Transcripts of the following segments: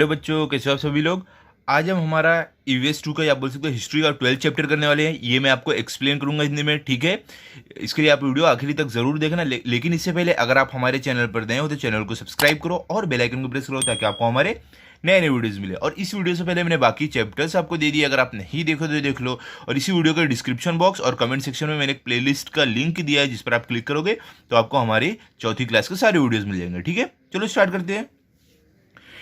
Hello बच्चों, कैसे हो आप सभी लोग। आज हम हमारा ईवीएस 2 का या आप बोल सकते हो हिस्ट्री का 12 चैप्टर करने वाले हैं। ये मैं आपको एक्सप्लेन करूंगा हिंदी में, ठीक है। इसके लिए आप वीडियो आखिरी तक जरूर देखना। लेकिन इससे पहले अगर आप हमारे चैनल पर नए हो तो चैनल को सब्सक्राइब करो और बेल आइकन को प्रेस करो ताकि आपको हमारे नए नए वीडियोस मिले। और इस वीडियो से पहले मैंने बाकी चैप्टर्स आपको दे दिए, अगर आप नहीं देखो तो देख लो। और इसी वीडियो के डिस्क्रिप्शन बॉक्स और कमेंट सेक्शन में मैंने एक प्लेलिस्ट का लिंक दिया है, जिस पर आप क्लिक करोगे तो आपको हमारी चौथी क्लास के सारे वीडियोस मिल जाएंगे, ठीक है। चलो स्टार्ट करते हैं।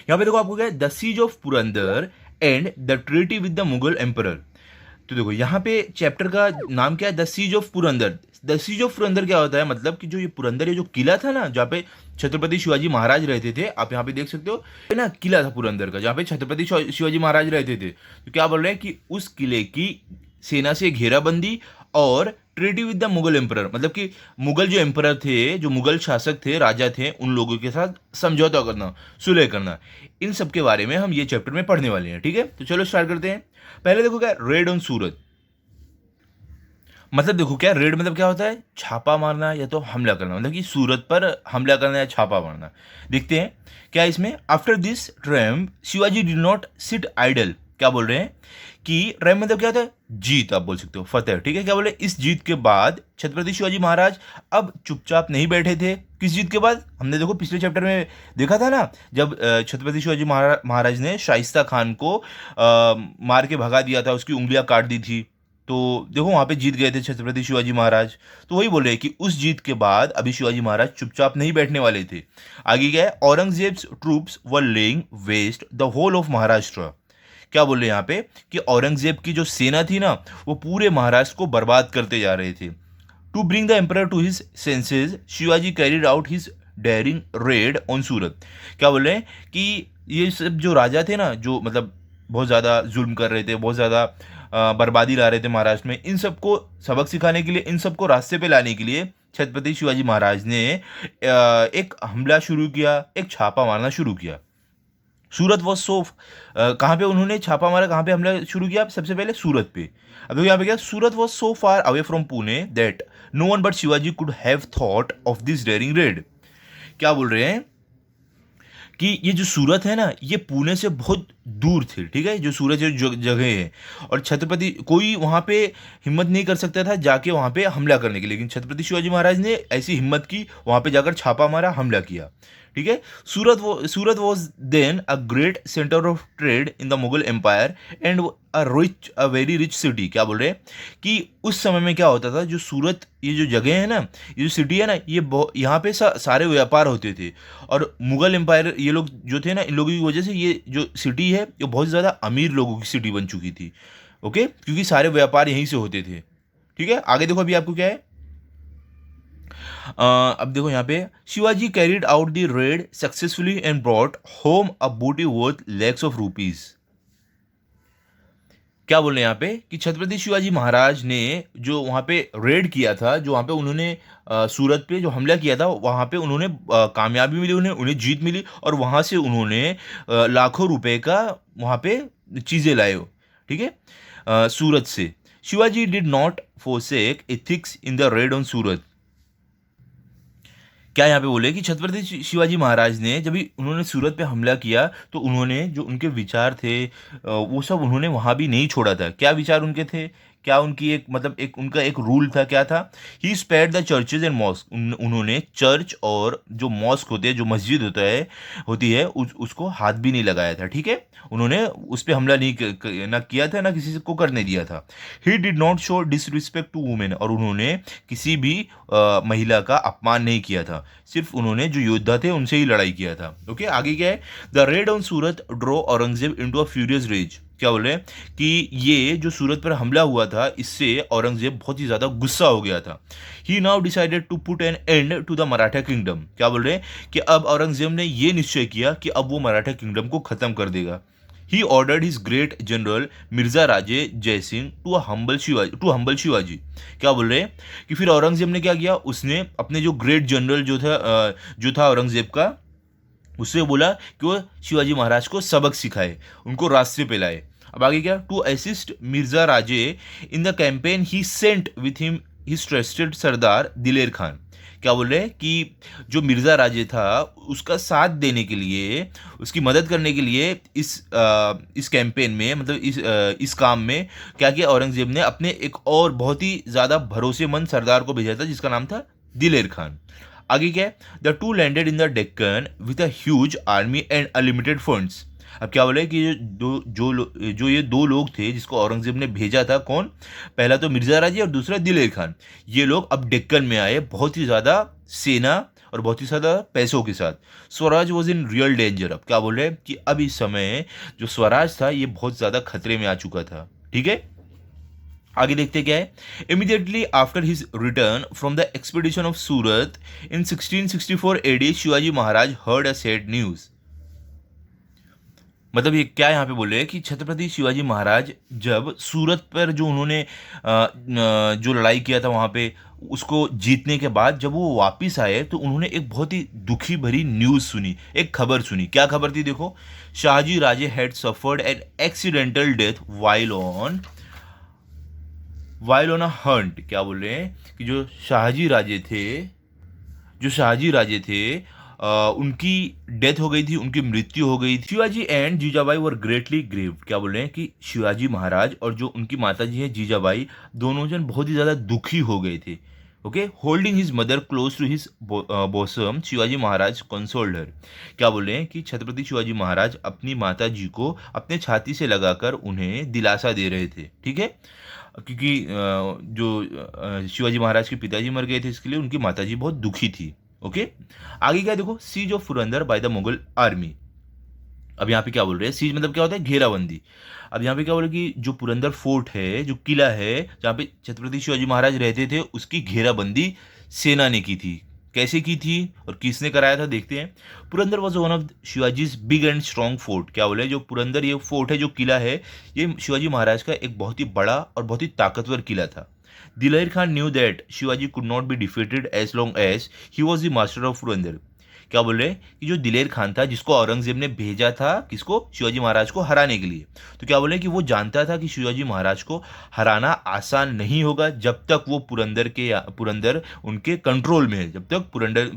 यहाँ पे देखो आपको क्या है, the siege of Purandar and the treaty with the Mughal emperor. तो देखो यहाँ पे चैप्टर का नाम क्या है, the siege of Purandar. The siege of Purandar क्या होता है, मतलब कि जो ये पुरंदर, ये जो किला था ना जहाँ पे छत्रपति शिवाजी महाराज रहते थे, आप यहाँ पे देख सकते हो, ये ना किला था पुरंदर का जहाँ पे छत्रपति शिवाजी महाराज रहते थे। तो क्या बोल रहे हैं कि उस किले की सेना से घेराबंदी और treaty with the Mughal emperor, मतलब कि मुगल जो एम्परर थे, जो मुगल शासक थे, राजा थे, उन लोगों के साथ समझौता करना, सुलह करना, इन सब के बारे में हम ये चैप्टर में पढ़ने वाले हैं, ठीक है। तो चलो स्टार्ट करते हैं। पहले देखो क्या, रेड ऑन सूरत। मतलब देखो क्या, रेड मतलब क्या होता है, छापा मारना या तो हमला करना, मतलब कि सूरत पर हमला करना या छापा मारना। देखते हैं क्या इसमें। After this Trump Shivaji did not sit idle. क्या बोल रहे हैं कि ट्रम्प मतलब क्या होता है, जीत, आप बोल सकते हो, फतेह, ठीक है। क्या बोले, इस जीत के बाद छत्रपति शिवाजी महाराज अब चुपचाप नहीं बैठे थे। किस जीत के बाद, हमने देखो पिछले चैप्टर में देखा था ना, जब छत्रपति शिवाजी महाराज ने शाइस्ता खान को मार के भगा दिया था, उसकी उंगलियां काट दी थी। तो देखो वहां पे जीत गए थे छत्रपति शिवाजी महाराज। तो वही बोल रहे हैं कि उस जीत के बाद अभी शिवाजी महाराज चुपचाप नहीं बैठने वाले थे। आगे क्या है, Aurangzeb's troops were laying waste the whole of Maharashtra. क्या बोल रहे हैं यहाँ पे कि औरंगजेब की जो सेना थी ना, वो पूरे महाराष्ट्र को बर्बाद करते जा रहे थे। To bring the emperor to his senses Shivaji carried out his daring raid on Surat. क्या बोल रहे हैं कि ये सब जो राजा थे ना, जो मतलब बहुत ज़्यादा जुल्म कर रहे थे, बहुत ज़्यादा बर्बादी ला रहे थे महाराष्ट्र में, इन सबको सबक सिखाने के लिए, इन सबको रास्ते पे लाने के लिए छत्रपति शिवाजी महाराज ने एक हमला शुरू किया, एक छापा मारना शुरू किया। सूरत वॉज सो, कहाँ पे उन्होंने छापा मारा, कहाँ पे हमला शुरू किया, सबसे पहले सूरत पे। अब देखो यहाँ पे क्या, Surat was so far away from Pune that no one but Shivaji could have thought of this daring raid. क्या बोल रहे हैं कि ये जो सूरत है ना, ये पुणे से बहुत दूर थे, ठीक है। जो सूरत जो जगह है, और छत्रपति कोई वहाँ पे हिम्मत नहीं कर सकता था जाके वहाँ पे हमला करने की, लेकिन छत्रपति शिवाजी महाराज ने ऐसी हिम्मत की, वहाँ पे जाकर छापा मारा, हमला किया, ठीक है। Surat was then a great centre of trade in the Mughal empire and a very rich city. क्या बोल रहे हैं कि उस समय में क्या होता था, जो सूरत, ये जो जगह है ना, ये जो सिटी है ना, ये यहाँ पे सारे व्यापार होते थे। और मुगल एम्पायर, ये लोग जो थे ना, इन लोगों की वजह से ये जो सिटी है, ये बहुत ज़्यादा अमीर लोगों की सिटी बन चुकी थी, ओके, क्योंकि सारे व्यापार यहीं से होते थे, ठीक है। आगे देखो अभी आपको क्या है। अब देखो यहाँ पे, Shivaji carried out the raid successfully and brought home a booty worth lakhs of rupees. क्या बोल रहे हैं यहाँ पे कि छत्रपति शिवाजी महाराज ने जो वहाँ पे रेड किया था, जो वहाँ पे उन्होंने सूरत पे जो हमला किया था, वहाँ पे उन्होंने कामयाबी मिली, उन्हें उन्हें जीत मिली, और वहाँ से उन्होंने लाखों रुपए का वहाँ पे चीज़ें लाए हो, ठीक है, सूरत से। Shivaji did not forsake ethics in the raid on Surat. क्या यहाँ पे बोले कि छत्रपति शिवाजी महाराज ने जब भी उन्होंने सूरत पे हमला किया, तो उन्होंने जो उनके विचार थे, वो सब उन्होंने वहाँ भी नहीं छोड़ा था। क्या विचार उनके थे, क्या उनकी एक, मतलब एक उनका एक रूल था, क्या था, he spared the churches and mosque. उन्होंने चर्च और जो मॉस्क होते हैं, जो मस्जिद होती है, उसको हाथ भी नहीं लगाया था, ठीक है। उन्होंने उस पर हमला नहीं ना किया था, ना किसी को करने दिया था। He did not show disrespect to women, और उन्होंने किसी भी महिला का अपमान नहीं किया था, सिर्फ उन्होंने जो योद्धा थे उनसे ही लड़ाई किया था, ओके। आगे क्या है, the raid on Surat draw Aurangzeb into a furious rage. क्या बोल रहे हैं कि ये जो सूरत पर हमला हुआ था, इससे औरंगजेब बहुत ही ज़्यादा गुस्सा हो गया था। He now decided to put an end to the Maratha kingdom. क्या बोल रहे हैं कि अब औरंगजेब ने ये निश्चय किया कि अब वो मराठा किंगडम को ख़त्म कर देगा। He ordered his great general Mirza Raje Jaisingh to humble Shivaji. क्या बोल रहे हैं कि फिर औरंगजेब ने क्या किया, उसने अपने जो ग्रेट जनरल जो था औरंगजेब का, उससे बोला कि वो शिवाजी महाराज को सबक सिखाए, उनको रास्ते पे लाए। अब आगे क्या, to assist Mirza Raje in the campaign he sent with him his trusted sardar Diler Khan. क्या बोल रहे हैं कि जो मिर्ज़ा राजे था उसका साथ देने के लिए, उसकी मदद करने के लिए इस कैंपेन में, मतलब इस काम में क्या किया, औरंगज़ेब ने अपने एक और बहुत ही ज़्यादा भरोसेमंद सरदार को भेजा था जिसका नाम था दिलेर खान। आगे क्या है, the two landed in the Deccan with a huge army and unlimited funds. अब क्या बोले कि जो ये दो लोग थे जिसको औरंगजेब ने भेजा था, कौन, पहला तो मिर्जा राजी और दूसरा दिलेर खान, ये लोग अब डेक्कन में आए बहुत ही ज़्यादा सेना और बहुत ही ज़्यादा पैसों के साथ। Swaraj was in real danger. अब क्या बोल रहे हैं कि अब इस समय जो स्वराज था ये बहुत ज़्यादा खतरे में आ चुका था। ठीक है, आगे देखते क्या है। Immediately after his return from the expedition of Surat in 1664 AD, Shivaji Maharaj heard a sad news. मतलब ये क्या यहाँ पे बोल रहे हैं कि छत्रपति शिवाजी महाराज जब सूरत पर जो उन्होंने जो लड़ाई किया था वहाँ पे, उसको जीतने के बाद जब वो वापस आए तो उन्होंने एक बहुत ही दुखी भरी न्यूज़ सुनी, एक खबर सुनी। क्या खबर थी देखो, Shahji Raje had suffered an accidental death while on a hunt. क्या बोल रहे हैं कि जो शाहजी राजे थे उनकी डेथ हो गई थी, उनकी मृत्यु हो गई थी। Shivaji and Jijabai were greatly grieve. क्या बोल रहे हैं कि शिवाजी महाराज और जो उनकी माता जी हैं जीजाबाई, दोनों जन बहुत ही ज़्यादा दुखी हो गए थे। Okay, holding his mother close to his bosom, Shivaji Maharaj consoled her. क्या बोल रहे हैं कि छत्रपति शिवाजी महाराज अपनी माता जी को अपने छाती से लगाकर उन्हें दिलासा दे रहे थे। ठीक है, क्योंकि शिवाजी महाराज के पिताजी मर गए थे, इसके लिए उनकी माताजी बहुत दुखी थी। ओके, आगे क्या देखो, siege of Purandar by the Mughal army. अब यहाँ पे क्या बोल रहे हैं, सीज मतलब क्या होता है, घेराबंदी। अब यहाँ पे क्या बोल रहे हैं कि जो पुरंदर फोर्ट है, जो किला है जहाँ पे छत्रपति शिवाजी महाराज रहते थे, उसकी घेराबंदी सेना ने की थी। कैसे की थी और किसने कराया था, देखते हैं। Purandar was one of Shivaji's big and strong fort. क्या बोले, जो पुरंदर ये फोर्ट है, जो किला है, ये शिवाजी महाराज का एक बहुत ही बड़ा और बहुत ही ताकतवर किला था। Diler Khan knew that Shivaji could not be defeated as long as he was the master of Purandar. क्या बोल रहे हैं कि जो दिलेर खान था, जिसको औरंगजेब ने भेजा था, किसको, शिवाजी महाराज को हराने के लिए, तो क्या बोले कि वो जानता था कि शिवाजी महाराज को हराना आसान नहीं होगा जब तक वो पुरंदर उनके कंट्रोल में है, जब तक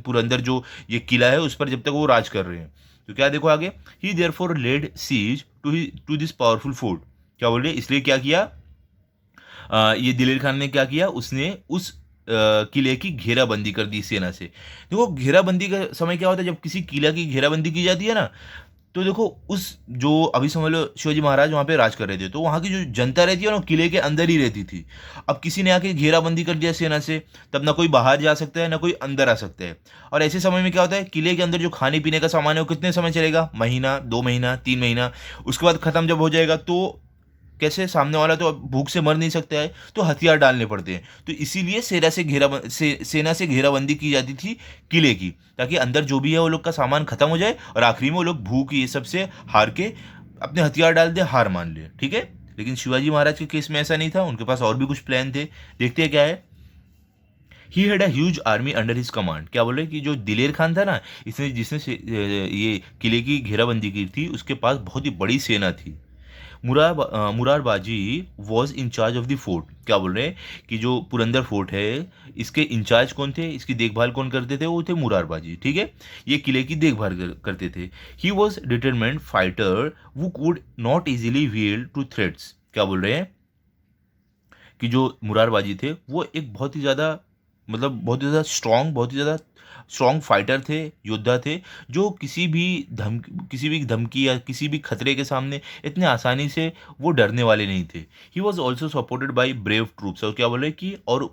पुरंदर जो ये किला है उस पर जब तक वो राज कर रहे हैं। तो क्या देखो आगे, he therefore laid siege to this powerful fort. क्या बोल रहे हैं, इसलिए क्या किया, ये दिलेर खान ने क्या किया, उसने उस किले की घेराबंदी कर दी सेना से। देखो, घेराबंदी का समय क्या होता है, जब किसी किला की घेराबंदी की जाती है ना, तो देखो उस जो अभी समझ लो शिवाजी महाराज वहाँ पे राज कर रहे थे, तो वहाँ की जो जनता रहती है ना, किले के अंदर ही रहती थी। अब किसी ने आके घेराबंदी कर दिया सेना से, तब ना कोई बाहर जा सकता है ना कोई अंदर आ सकता है। और ऐसे समय में क्या होता है, किले के अंदर जो खाने पीने का सामान है वो कितने समय चलेगा, महीना, 2 महीना, 3 महीना, उसके बाद खत्म जब हो जाएगा तो कैसे, सामने वाला तो अब भूख से मर नहीं सकता है, तो हथियार डालने पड़ते हैं। तो इसीलिए सेना से घेराबंदी की जाती थी किले की, ताकि अंदर जो भी है वो लोग का सामान खत्म हो जाए और आखिरी में वो लोग भूख ये सब से हार के अपने हथियार डाल दे, हार मान ले। ठीक है, लेकिन शिवाजी महाराज के केस में ऐसा नहीं था, उनके पास और भी कुछ प्लान थे। देखते हैं क्या है। He had a huge army under his command. क्या बोल रहे कि जो दिलेर खान था ना, ये किले की घेराबंदी की थी, उसके पास बहुत ही बड़ी सेना थी। Murarbaji was in charge of the fort. क्या बोल रहे हैं कि जो पुरंदर फोर्ट है, इसके इंचार्ज कौन थे, इसकी देखभाल कौन करते थे, वो थे मुरारबाजी। ठीक है, ये किले की देखभाल करते थे। He was determined fighter who could not easily yield to threats. क्या बोल रहे हैं कि जो मुरारबाजी थे वो एक बहुत ही ज़्यादा, मतलब बहुत ही ज़्यादा स्ट्रॉन्ग फाइटर थे, योद्धा थे, जो किसी भी धमकी या किसी भी खतरे के सामने इतने आसानी से वो डरने वाले नहीं थे। He was also supported by brave troops. और क्या बोले कि और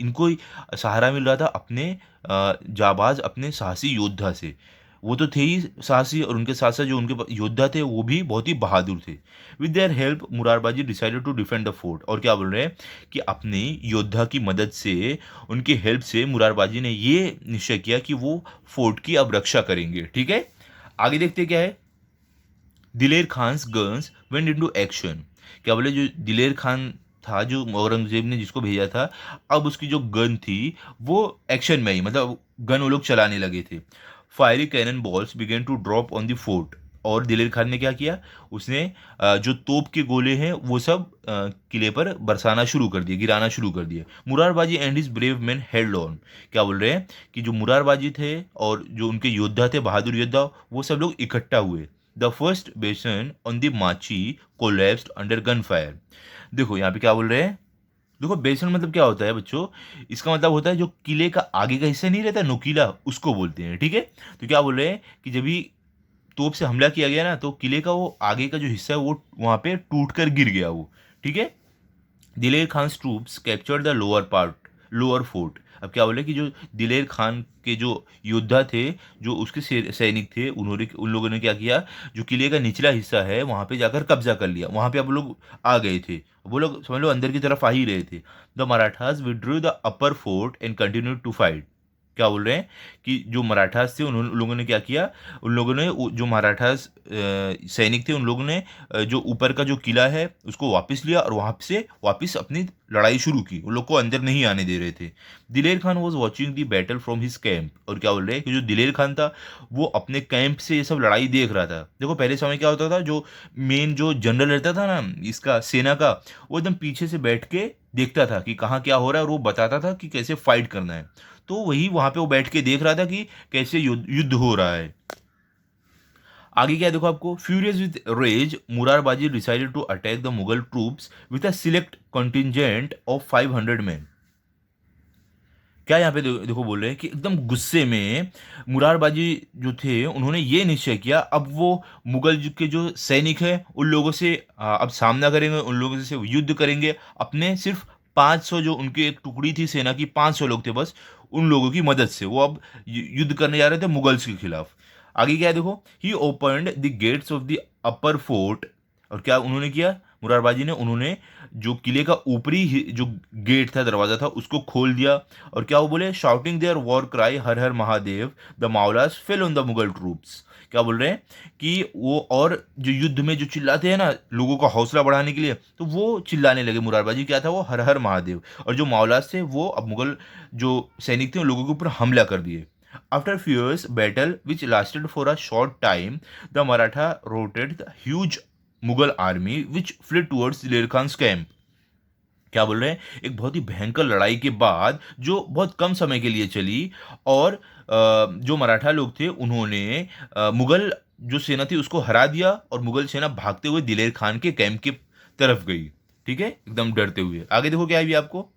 इनको ही सहारा मिल रहा था अपने जाबाज, अपने साहसी योद्धा से। वो तो थे ही साहसी, और उनके साथ साथ जो उनके योद्धा थे वो भी बहुत ही बहादुर थे। With their help Murarbaji decided to defend the fort. और क्या बोल रहे हैं कि अपनी योद्धा की मदद से, उनकी हेल्प से मुरारबाजी ने ये निश्चय किया कि वो फोर्ट की अब रक्षा करेंगे। ठीक है, आगे देखते क्या है। Diler Khan's guns went into action. क्या बोले, जो दिलेर खान था, जो औरंगजेब ने जिसको भेजा था, अब उसकी जो गन थी वो एक्शन में ही, मतलब गन वो लोग चलाने लगे थे। Fiery cannon balls began to drop on the fort. और दिलेर खान ने क्या किया, उसने जो तोप के गोले हैं वो सब किले पर बरसाना शुरू कर दिए, गिराना शुरू कर दिए। Murarbaji and his brave man held on. क्या बोल रहे हैं कि जो मुरारबाजी थे और जो उनके योद्धा थे, बहादुर योद्धा, वो सब लोग इकट्ठा हुए। द फर्स्ट बेसन ऑन द माची कोलैप्स्ड अंडर गन फायर। देखो यहाँ पे क्या बोल रहे हैं, देखो बेसन मतलब क्या होता है बच्चों, इसका मतलब होता है जो किले का आगे का हिस्सा नहीं रहता नुकीला, उसको बोलते हैं, ठीक है। तो क्या बोल रहे हैं कि जब भी तोप से हमला किया गया ना, तो किले का वो आगे का जो हिस्सा है वो वहां पे टूट कर गिर गया वो, ठीक है। दिलेर Khan troops captured the lower fort. अब क्या बोले कि जो दिलेर खान के जो योद्धा थे, जो उसके सैनिक थे, उन लोगों ने क्या किया, जो किले का निचला हिस्सा है वहां पे जाकर कब्जा कर लिया। वहां पे अब लोग आ गए थे, वो लोग समझ लो अंदर की तरफ आ ही रहे थे। The Marathas withdrew the upper fort and continue to fight. क्या बोल रहे हैं कि जो मराठास थे उन लोगों ने क्या किया, उन लोगों ने जो मराठास सैनिक थे उन लोगों ने जो ऊपर का जो किला है उसको वापस लिया और वहां से वापस अपनी लड़ाई शुरू की। उन लोग को अंदर नहीं आने दे रहे थे। दिलेर Khan was watching the battle from his camp. और क्या बोल रहे हैं कि जो दिलेर खान था वो अपने कैंप से ये सब लड़ाई देख रहा था। देखो पहले समय क्या होता था, जो मेन जो जनरल रहता था ना इसका सेना का, वो एकदम पीछे से बैठ के देखता था कि कहाँ क्या हो रहा है, और वो बताता था कि कैसे फाइट करना है। तो वही वहां पे वो बैठ के देख रहा था कि कैसे युद्ध हो रहा है। आगे क्या है देखो आपको, furious with rage Murarbaji decided to attack the Mughal troops with a select contingent of 500 man. क्या यहाँ पे देखो बोल रहे हैं कि एकदम गुस्से में मुरारबाजी जो थे उन्होंने ये निश्चय किया, अब वो मुगल के जो सैनिक हैं उन लोगों से अब सामना करेंगे, उन लोगों से युद्ध करेंगे। अपने सिर्फ 500 जो उनकी एक टुकड़ी थी सेना की, 500 लोग थे बस, उन लोगों की मदद से वो अब युद्ध करने जा रहे थे मुगल्स के खिलाफ। आगे क्या है देखो, he opened the gates of the upper fort. और क्या उन्होंने किया, मुरारबाजी ने, उन्होंने जो किले का ऊपरी जो गेट था, दरवाजा था, उसको खोल दिया। और क्या वो बोले, shouting their war cry Har Har Mahadev the Mavlas fell on the Mughal troops. क्या बोल रहे हैं कि वो, और जो युद्ध में जो चिल्लाते हैं ना लोगों का हौसला बढ़ाने के लिए, तो वो चिल्लाने लगे। मुरारबाजी क्या था, वो हर हर महादेव, और जो मावलास थे वो अब मुगल जो सैनिक थे उन लोगों के ऊपर हमला कर दिए। After fierce battle which lasted for a short time, the Maratha routed the huge Mughal army which fled towards Diler Khan's camp. क्या बोल रहे हैं, एक बहुत ही भयंकर लड़ाई के बाद जो बहुत कम समय के लिए चली, और जो मराठा लोग थे उन्होंने मुगल जो सेना थी उसको हरा दिया, और मुगल सेना भागते हुए दिलेर खान के कैंप की तरफ गई, ठीक है, एकदम डरते हुए। आगे देखो क्या है भी आपको,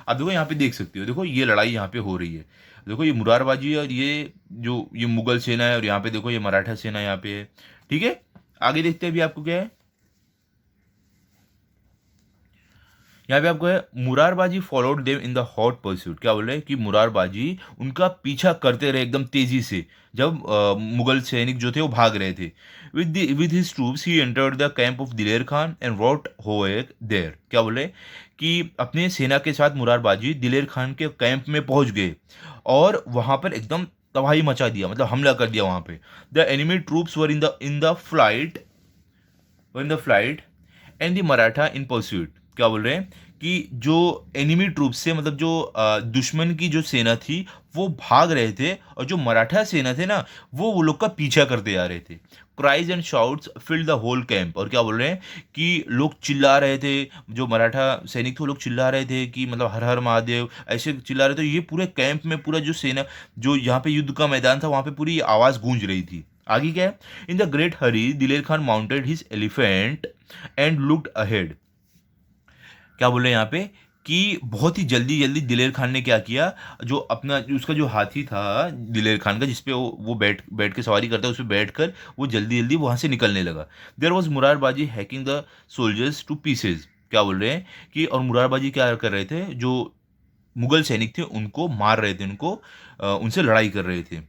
अब देखो यहाँ पे देख सकते हो, देखो ये लड़ाई यहाँ पे हो रही है। देखो ये मुरारबाजी और ये मुगल सेना है, और यहाँ पे देखो ये मराठा सेना यहाँ पे है, ठीक है। आगे देखते हैं भी आपको क्या है, यहाँ पे आपको है, Murarbaji followed them in the hot pursuit. क्या बोल रहे हैं कि मुरारबाजी उनका पीछा करते रहे एकदम तेजी से, जब मुगल सैनिक जो थे वो भाग रहे थे। With his troops he entered the camp of Diler Khan and rot होएक देयर। क्या बोल रहे हैं कि अपने सेना के साथ मुरारबाजी दिलेर खान के कैंप में पहुंच गए, और वहां पर एकदम तबाही मचा दिया, मतलब हमला कर दिया वहां पे। The enemy troops were in the flight and the Maratha in pursuit. क्या बोल रहे हैं कि जो एनिमी ट्रूप्स से, मतलब जो दुश्मन की जो सेना थी वो भाग रहे थे, और जो मराठा सेना थे ना वो लोग का पीछा करते जा रहे थे। Cries and shouts filled the whole camp. और क्या बोल रहे हैं कि लोग चिल्ला रहे थे, जो मराठा सैनिक थे वो लोग चिल्ला रहे थे कि मतलब हर हर महादेव ऐसे चिल्ला रहे थे। ये पूरे कैंप में, पूरा जो सेना, जो यहाँ पे युद्ध का मैदान था वहाँ पे पूरी आवाज़ गूंज रही थी। आगे क्या है, इन द ग्रेट हरी दिलेर Khan mounted his elephant and looked ahead. क्या बोल रहे हैं यहाँ पे कि बहुत ही जल्दी जल्दी दिलेर खान ने क्या किया, जो अपना उसका जो हाथी था दिलेर खान का, जिसपे वो बैठ बैठ के सवारी करता है, उस पर बैठ कर वो जल्दी जल्दी वहाँ से निकलने लगा। There was Murarbaji hacking the soldiers to pieces. क्या बोल रहे हैं कि, और मुरारबाजी क्या कर रहे थे, जो मुगल सैनिक थे उनको मार रहे थे, उनसे लड़ाई कर रहे थे।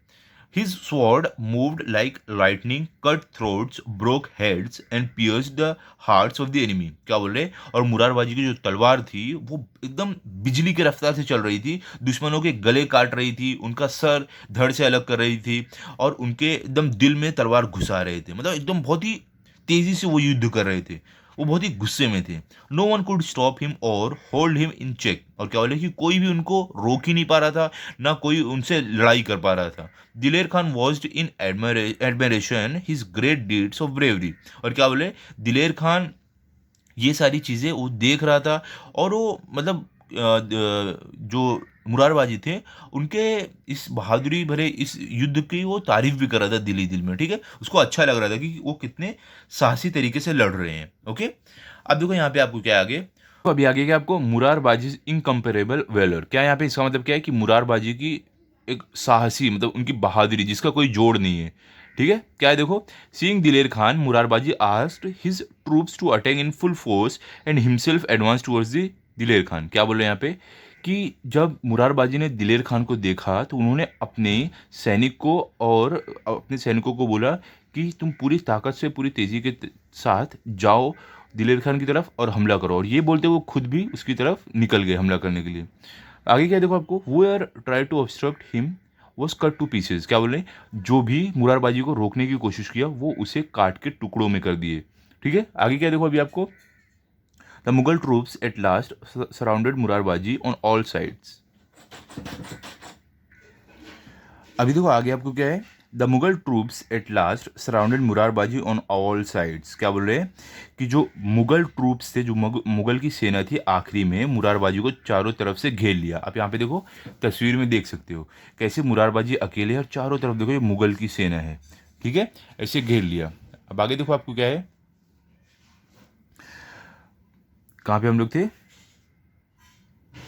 His sword moved like lightning, cut throats, broke heads and pierced the hearts of the enemy. क्या बोल रहे हैं, और मुरारबाजी की जो तलवार थी वो एकदम बिजली की रफ्तार से चल रही थी, दुश्मनों के गले काट रही थी, उनका सर धड़ से अलग कर रही थी, और उनके एकदम दिल में तलवार घुसा रहे थे। मतलब एकदम बहुत ही तेजी से वो युद्ध कर रहे थे। वो बहुत ही गुस्से में थे। No one could stop him or hold him in check, और क्या बोले कि कोई भी उनको रोक ही नहीं पा रहा था, ना कोई उनसे लड़ाई कर पा रहा था। Diler Khan watched in admiration his great deeds of bravery, और क्या बोले दिलेर खान ये सारी चीज़ें वो देख रहा था, और वो मतलब जो मुरारबाजी थे उनके इस बहादुरी भरे इस युद्ध की वो तारीफ भी कर रहा था दिल ही दिल में, ठीक है, उसको अच्छा लग रहा था कि वो कितने साहसी तरीके से लड़ रहे हैं। ओके, अब देखो यहाँ पे आपको क्या आगे, तो अभी आगे क्या आपको मुरारबाजी इनकम्पेरेबल वेलर, क्या यहाँ पे इसका मतलब क्या है कि मुरारबाजी की एक साहसी मतलब उनकी बहादुरी जिसका कोई जोड़ नहीं है, ठीक है। क्या है देखो, seeing Diler Khan Murarbaji asked his troops to attack in full force and himself advance towards the Diler Khan. क्या बोल रहे हैं यहाँ पे कि जब मुरारबाजी ने दिलेर खान को देखा तो उन्होंने अपने सैनिक को और अपने सैनिकों को बोला कि तुम पूरी ताकत से पूरी तेजी के साथ जाओ दिलेर खान की तरफ और हमला करो, और ये बोलते वो खुद भी उसकी तरफ निकल गए हमला करने के लिए। आगे क्या देखो आपको, who are try to obstruct him was cut to pieces. क्या बोल रहे हैं, जो भी मुरारबाजी को रोकने की कोशिश किया वो उसे काट के टुकड़ों में कर दिए, ठीक है। आगे क्या देखो अभी आपको, the Mughal troops at last surrounded Murarbaji on all sides. अभी देखो आगे आपको क्या है, the Mughal troops at last surrounded Murarbaji on all sides. क्या बोल रहे हैं कि जो मुगल ट्रूप्स थे, जो मुगल की सेना थी, आखिरी में मुरारबाजी को चारों तरफ से घेर लिया। आप यहाँ पे देखो तस्वीर में देख सकते हो कैसे मुरारबाजी अकेले और चारों तरफ देखो ये मुगल की सेना है, ठीक है, ऐसे घेर लिया। अब आगे देखो आपको क्या है, कहाँ पे हम लोग थे,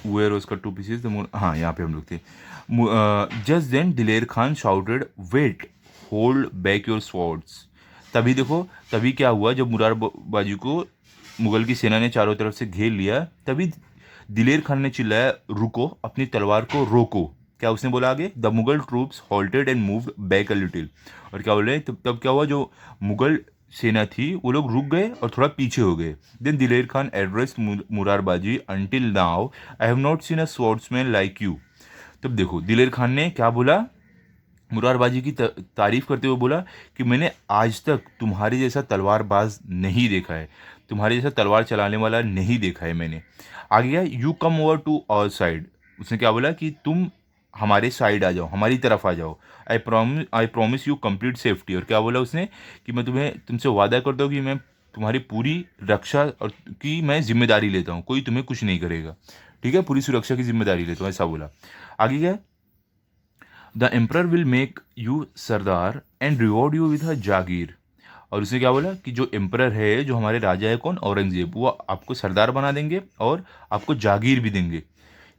where was cut to pieces, हाँ यहाँ पे हम लोग थे। Just then Diler Khan shouted wait hold back your swords. तभी देखो, तभी क्या हुआ, जब मुरारबाजी को मुगल की सेना ने चारों तरफ से घेर लिया, तभी दिलेर खान ने चिल्लाया रुको, अपनी तलवार को रोको। क्या उसने बोला आगे, the Mughal troops halted and moved back a little. और क्या बोल रहे हैं, तब क्या हुआ, जो मुगल सेना थी वो लोग रुक गए और थोड़ा पीछे हो गए। Then Diler Khan address Murarbaji, until now I have not seen a swordsman like you. तब देखो दिलेर खान ने क्या बोला, मुरारबाजी की तारीफ करते हुए बोला कि मैंने आज तक तुम्हारे जैसा तलवारबाज नहीं देखा है, तुम्हारे जैसा तलवार चलाने वाला नहीं देखा है मैंने। आगे गया, you come over to our side. उसने क्या बोला कि तुम हमारे साइड आ जाओ, हमारी तरफ आ जाओ। I promise you complete safety. और क्या बोला उसने कि मैं तुमसे वादा करता हूँ कि मैं तुम्हारी पूरी रक्षा और की मैं जिम्मेदारी लेता हूँ, कोई तुम्हें कुछ नहीं करेगा, ठीक है, पूरी सुरक्षा की जिम्मेदारी लेता हूँ, ऐसा बोला। आगे क्या, the emperor will make you sardar and reward you with a jagir. और उसने क्या बोला कि जो एम्पर है, जो हमारे राजा है कौन, औरंगजेब, वो आपको सरदार बना देंगे और आपको जागीर भी देंगे।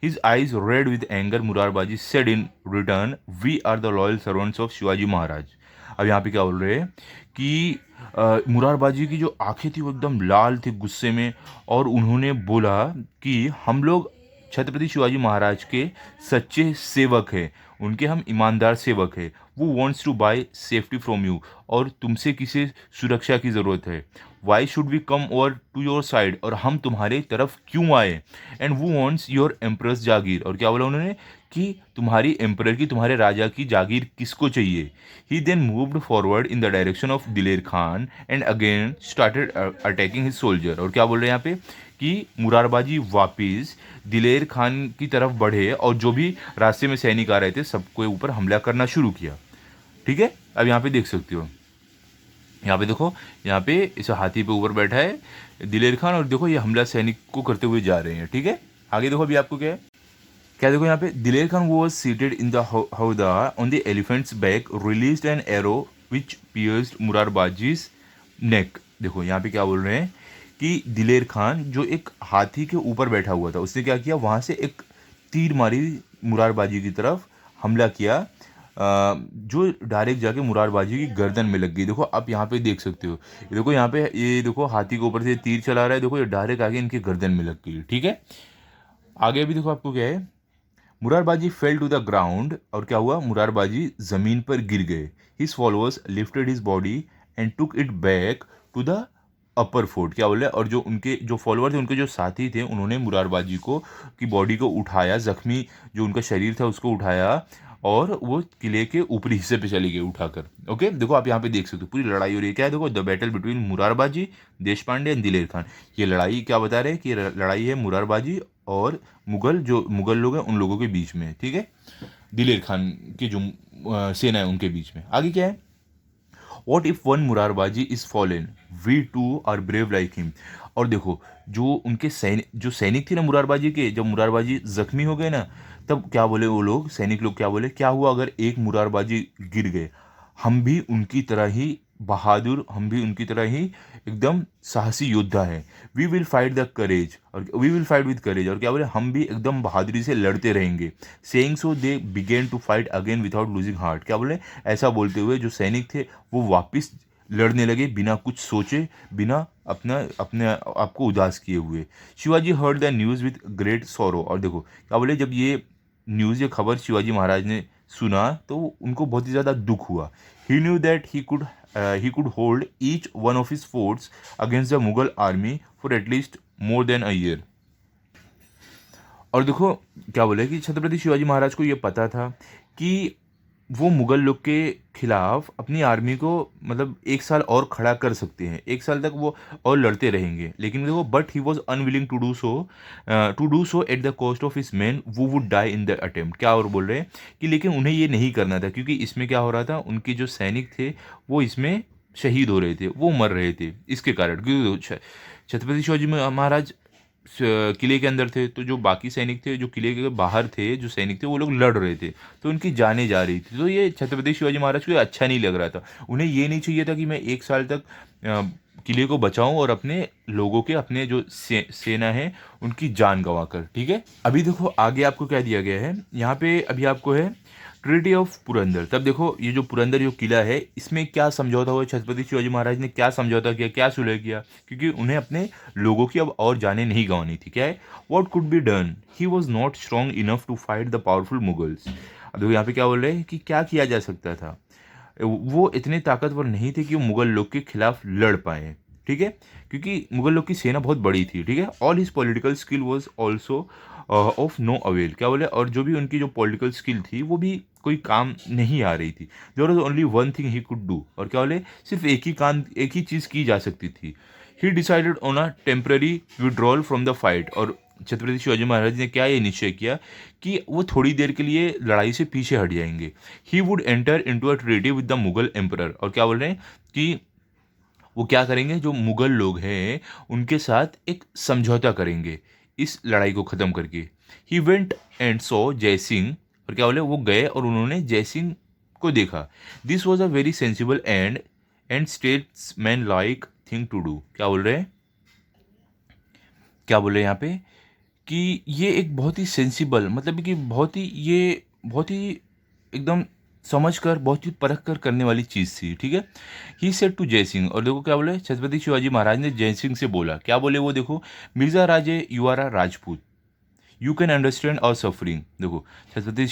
His eyes red with anger, Murarbaji said in return we are the loyal servants of Shivaji Maharaj. अब यहाँ पे क्या बोल रहे हैं कि मुरारबाजी की जो आंखें थी वो एकदम लाल थी गुस्से में, और उन्होंने बोला कि हम लोग छत्रपति शिवाजी महाराज के सच्चे सेवक हैं, उनके हम ईमानदार सेवक हैं। Who wants to buy safety from you, और तुमसे किसी सुरक्षा की ज़रूरत है। Why should we come over to your side, और हम तुम्हारे तरफ क्यों आए। एंड वो वॉन्ट्स योर एम्प्रेस जागीर। और क्या बोला उन्होंने कि तुम्हारी एम्परर की, तुम्हारे राजा की जागीर किसको चाहिए। He then moved forward in the direction of Diler Khan and again started attacking his soldier. और क्या बोल रहे हैं यहाँ पे कि मुरारबाजी वापिस दिलेर खान की तरफ बढ़े और जो भी रास्ते में सैनिक आ रहे थे सबके ऊपर हमला करना शुरू किया, ठीक है। अब यहाँ पे देख सकते हो, यहाँ पे देखो, यहाँ पे इस हाथी पे ऊपर बैठा है दिलेर खान, और देखो ये हमला सैनिक को करते हुए जा रहे हैं, ठीक है। आगे देखो अभी आपको क्या है, क्या देखो यहाँ पे, Diler Khan was seated in the howdah on the elephant's back, released an arrow which pierced Murarbaji's neck. देखो यहाँ पे क्या बोल रहे हैं कि दिलेर खान जो एक हाथी के ऊपर बैठा हुआ था, उसने क्या किया, वहाँ से एक तीर मारी मुरारबाजी की तरफ, हमला किया, जो डायरेक्ट जाके मुरारबाजी की गर्दन में लग गई। देखो आप यहाँ पे देख सकते हो, देखो यहाँ पे ये देखो हाथी के ऊपर से तीर चला रहा है, देखो ये डायरेक्ट आगे इनके गर्दन में लग गई, ठीक है। आगे भी देखो आपको क्या है, Murarbaji fell to the ground. और क्या हुआ, मुरारबाजी जमीन पर गिर गए। His followers lifted his body and took it back to the upper fort. क्या बोले, और जो उनके जो फॉलोअर थे, उनके जो साथी थे, उन्होंने मुरारबाजी को की बॉडी को उठाया, जख्मी जो उनका शरीर था उसको उठाया और वो किले के ऊपरी हिस्से पे चले गए उठाकर। ओके, देखो आप यहाँ पे देख सकते हो पूरी लड़ाई हो रही है। क्या है, देखो, द बैटल बिटवीन मुरारबाजी, देश पांडे एंड दिलेर खान। ये लड़ाई क्या बता रहे हैं कि ये लड़ाई है मुरारबाजी और मुगल लोग हैं उन लोगों के बीच में, ठीक है, दिलेर खान की जो सेना है उनके बीच में। आगे क्या है, what if one Murarbaji is fallen, we too are brave like him. और देखो, जो उनके सैनिक थे ना मुरारबाजी के, जब मुरारबाजी जख्मी हो गए ना, तब क्या बोले वो लोग, सैनिक लोग क्या बोले, क्या हुआ अगर एक मुरारबाजी गिर गए, हम भी उनकी तरह ही बहादुर, हम भी उनकी तरह ही एकदम साहसी योद्धा है। We will fight the courage, और we will fight with courage, और क्या बोले, हम भी एकदम बहादुरी से लड़ते रहेंगे। Saying so they began to fight again without losing heart. क्या बोले, ऐसा बोलते हुए जो सैनिक थे वो वापस लड़ने लगे बिना कुछ सोचे, बिना अपना अपने आपको उदास किए हुए। Shivaji heard the news with great sorrow. और देखो क्या बोले, जब ये न्यूज़, ये खबर शिवाजी महाराज ने सुना तो उनको बहुत ही ज़्यादा दुख हुआ। He knew that he could hold each one of his forts against the Mughal army for at least more than a year. और देखो क्या बोले कि छत्रपति शिवाजी महाराज को ये पता था कि वो मुगल लोग के खिलाफ अपनी आर्मी को मतलब 1 साल और खड़ा कर सकते हैं, 1 साल तक वो और लड़ते रहेंगे। लेकिन देखो, but he was unwilling to do so at the cost of his men who would die in the attempt. क्या और बोल रहे हैं कि लेकिन उन्हें ये नहीं करना था, क्योंकि इसमें क्या हो रहा था, उनके जो सैनिक थे वो इसमें शहीद हो रहे थे, वो मर रहे थे इसके कारण, क्योंकि छत्रपति शिवाजी महाराज किले के अंदर थे, तो जो बाकी सैनिक थे, जो किले के बाहर थे, जो सैनिक थे, वो लोग लड़ रहे थे, तो उनकी जानें जा रही थी। तो ये छत्रपति शिवाजी महाराज को ये अच्छा नहीं लग रहा था। उन्हें ये नहीं चाहिए था कि मैं 1 साल तक किले को बचाऊं और अपने लोगों के, अपने जो सेना है उनकी जान गंवा कर। ठीक है, अभी देखो आगे आपको क्या दिया गया है यहाँ पे, अभी आपको है ट्रीटी ऑफ पुरंदर। तब देखो ये जो पुरंदर जो किला है, इसमें क्या समझौता हुआ, छत्रपति शिवाजी महाराज ने क्या समझौता किया, क्या सुलह किया, क्योंकि उन्हें अपने लोगों की अब और जाने नहीं गंवानी थी। क्या है, what could be done, he was not strong enough to fight the powerful Mughals. अब देखो यहाँ पे क्या बोल रहे हैं कि क्या किया जा सकता था, वो इतने ताकतवर नहीं थे कि वो मुगल लोग के खिलाफ लड़ पाए। ठीक है, क्योंकि मुगल लोग की सेना बहुत बड़ी थी। ठीक है, all his political skill was also of no avail. क्या बोले, और जो भी उनकी जो पॉलिटिकल स्किल थी वो भी कोई काम नहीं आ रही थी। There was only one thing he could do, और क्या बोले, सिर्फ एक ही चीज़ की जा सकती थी। ही decided on a temporary withdrawal from the fight. और छत्रपति शिवाजी महाराज ने क्या ये निश्चय किया कि वो थोड़ी देर के लिए लड़ाई से पीछे हट जाएंगे। He would enter into a treaty with the Mughal emperor. और क्या बोल रहे हैं कि वो क्या करेंगे, जो मुगल लोग हैं उनके साथ एक समझौता करेंगे इस लड़ाई को ख़त्म करके। ही वेंट एंड सो जय सिंह। और क्या बोले, वो गए और उन्होंने जय सिंह को देखा। This was a very sensible and statesmanlike thing to do. क्या बोल रहे हैं, क्या बोल रहे हैं यहाँ पे कि ये एक बहुत ही सेंसिबल, मतलब कि बहुत ही एकदम समझ कर, बहुत ही परख कर करने वाली चीज़ थी। ठीक है, ही सेड टू जय सिंह। और देखो क्या बोले, छत्रपति शिवाजी महाराज ने जय सिंह से बोला, क्या बोले वो, देखो, Mirza Raje you are a Rajput, you can understand our suffering. देखो छत्रपति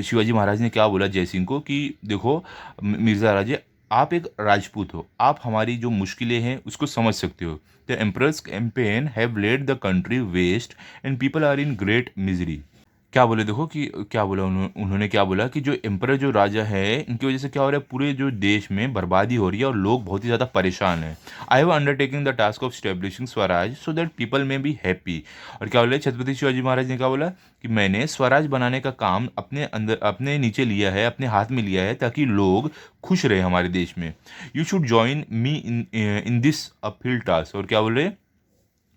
शिवाजी महाराज ने क्या बोला जय सिंह को कि देखो मिर्ज़ा राजे, आप एक राजपूत हो, आप हमारी जो मुश्किलें हैं उसको समझ सकते हो। The emperor's campaign have led the country waste and people are in great misery. क्या बोले, देखो कि क्या बोला उन्होंने क्या बोला कि जो एम्परर, जो राजा है, इनकी वजह से क्या हो रहा है, पूरे जो देश में बर्बादी हो रही है और लोग बहुत ही ज़्यादा परेशान हैं। I have undertaking the task of establishing Swaraj so that people में बी हैप्पी। और क्या बोले, छत्रपति शिवाजी महाराज ने क्या बोला कि मैंने स्वराज बनाने का काम अपने अंदर, अपने नीचे लिया है, अपने हाथ में लिया है, ताकि लोग खुश रहे हमारे देश में। You should join me in this uphill task. और क्या बोल रहे,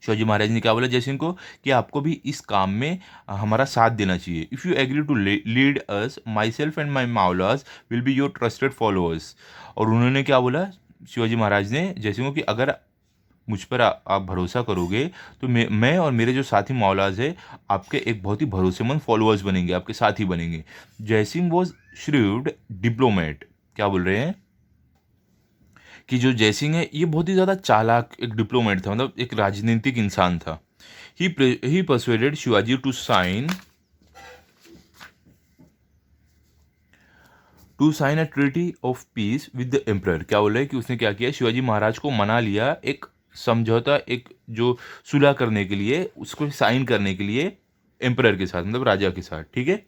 शिवाजी महाराज ने क्या बोला जय सिंह को कि आपको भी इस काम में हमारा साथ देना चाहिए। If you agree to lead us, myself and my Mavlas will be your trusted followers. और उन्होंने क्या बोला, शिवाजी महाराज ने जय सिंह को, कि अगर मुझ पर आप भरोसा करोगे तो मैं और मेरे जो साथी मावलाज है आपके एक बहुत ही भरोसेमंद फॉलोअर्स बनेंगे, आपके साथी बनेंगे। जय सिंह वॉज श्रीव्ड डिप्लोमेट। क्या बोल रहे हैं कि जो जयसिंह है ये बहुत ही ज़्यादा चालाक एक डिप्लोमेट था, मतलब एक राजनीतिक इंसान था। He persuaded Shivaji to sign a treaty of peace with the emperor. क्या बोल रहे हैं कि उसने क्या किया, शिवाजी महाराज को मना लिया एक समझौता, एक जो सुलह करने के लिए, उसको साइन करने के लिए एम्परर के साथ, मतलब राजा के साथ। ठीक है,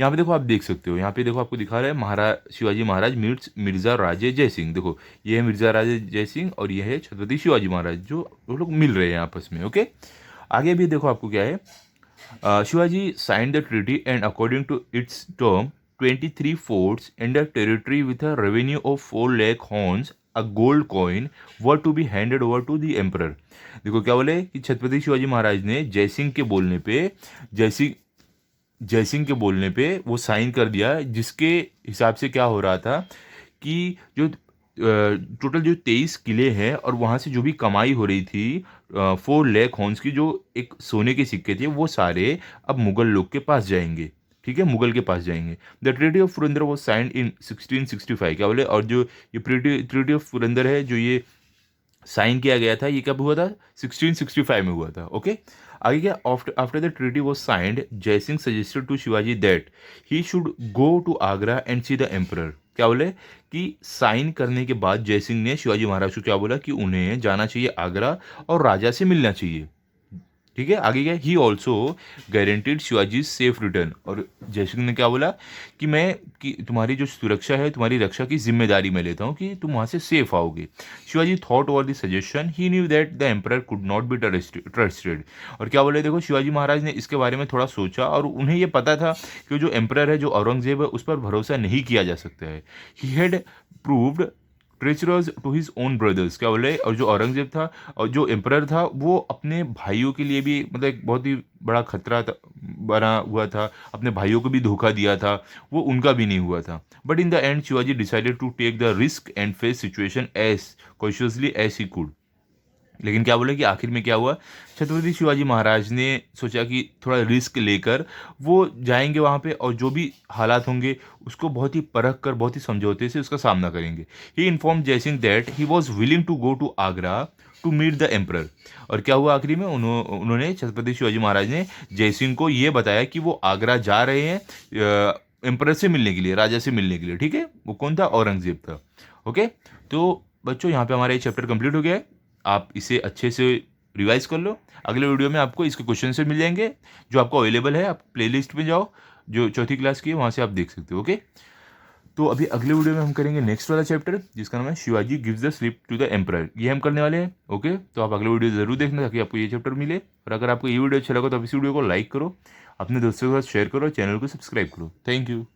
यहाँ पे देखो आप देख सकते हो, यहाँ पे देखो आपको दिखा रहा है महाराज शिवाजी महाराज मीट्स मिर्ज़ा राजे जय सिंह। देखो ये है मिर्ज़ा राजे जय सिंह और ये है छत्रपति शिवाजी महाराज, जो वो लोग मिल रहे हैं आपस में। ओके, आगे भी देखो आपको क्या है। Shivaji signed the treaty, and according to its term, 23 forts and a territory with a revenue of 4 lakh horns, a gold coin, were to be handed over to the emperor. देखो क्या बोले कि छत्रपति शिवाजी महाराज ने जयसिंह के बोलने पे जयसिंह जयसिंह के बोलने पे वो साइन कर दिया, जिसके हिसाब से क्या हो रहा था कि जो टोटल जो 23 किले हैं और वहाँ से जो भी कमाई हो रही थी 4 लाख हॉर्न्स की, जो एक सोने के सिक्के थे, वो सारे अब मुगल लोग के पास जाएंगे। ठीक है, मुगल के पास जाएंगे। The treaty of Purandar was signed in 1665। क्या बोले, और जो ये ट्रीटी ऑफ पुरंदर है जो ये साइन किया गया था, ये कब हुआ था? 1665 में हुआ था। ओके, आगे क्या, after the treaty was signed, Jaisingh suggested to Shivaji that he should go to Agra and see the emperor. क्या बोले कि साइन करने के बाद जयसिंह ने शिवाजी महाराज को क्या बोला कि उन्हें जाना चाहिए आगरा और राजा से मिलना चाहिए। ठीक है, आगे क्या, he also guaranteed Shivaji safe return. और जयसिंह ने क्या बोला कि मैं कि तुम्हारी जो सुरक्षा है, तुम्हारी रक्षा की जिम्मेदारी मैं लेता हूँ कि तुम वहाँ से सेफ आओगे। Shivaji thought over the suggestion, he knew that the emperor could not be trusted. और क्या बोले, देखो शिवाजी महाराज ने इसके बारे में थोड़ा सोचा और उन्हें ये पता था कि जो एम्परर है, जो औरंगजेब है, उस पर भरोसा नहीं किया जा सकता है। He had proved treacherous to his own brothers. क्या बोले, और जो औरंगजेब था और जो एम्परर था, वो अपने भाइयों के लिए भी मतलब एक बहुत ही बड़ा खतरा बना हुआ था, अपने भाइयों को भी धोखा दिया था, वो उनका भी नहीं हुआ था। But in the end Shivaji decided to take the risk and face situation as cautiously as he could. लेकिन क्या बोले कि आखिर में क्या हुआ, छत्रपति शिवाजी महाराज ने सोचा कि थोड़ा रिस्क लेकर वो जाएंगे वहाँ पे, और जो भी हालात होंगे उसको बहुत ही परख कर, बहुत ही समझौते से उसका सामना करेंगे। He inform Jaisingh that he was willing to go to Agra to meet the emperor. और क्या हुआ आखिरी में, उन्होंने छत्रपति शिवाजी महाराज ने जयसिंह को ये बताया कि वो आगरा जा रहे हैं एम्परर से मिलने के लिए, राजा से मिलने के लिए। ठीक है, वो कौन था? औरंगजेब था। ओके, तो बच्चों यहाँ पे हमारा ये चैप्टर कंप्लीट हो गया है। आप इसे अच्छे से रिवाइज कर लो। अगले वीडियो में आपको इसके क्वेश्चन से मिल जाएंगे जो आपको अवेलेबल है। आप प्लेलिस्ट में जाओ, जो चौथी क्लास की है, वहाँ से आप देख सकते हो। ओके, तो अभी अगले वीडियो में हम करेंगे नेक्स्ट वाला चैप्टर, जिसका नाम है Shivaji gives the slip to the emperor. ये हम करने वाले हैं। ओके, तो आप अगले वीडियो ज़रूर देखना ताकि आपको ये चैप्टर मिले। और अगर आपको ये वीडियो अच्छा लगा तो आप इस वीडियो को लाइक करो, अपने दोस्तों के साथ शेयर करो, चैनल को सब्सक्राइब करो। Thank you.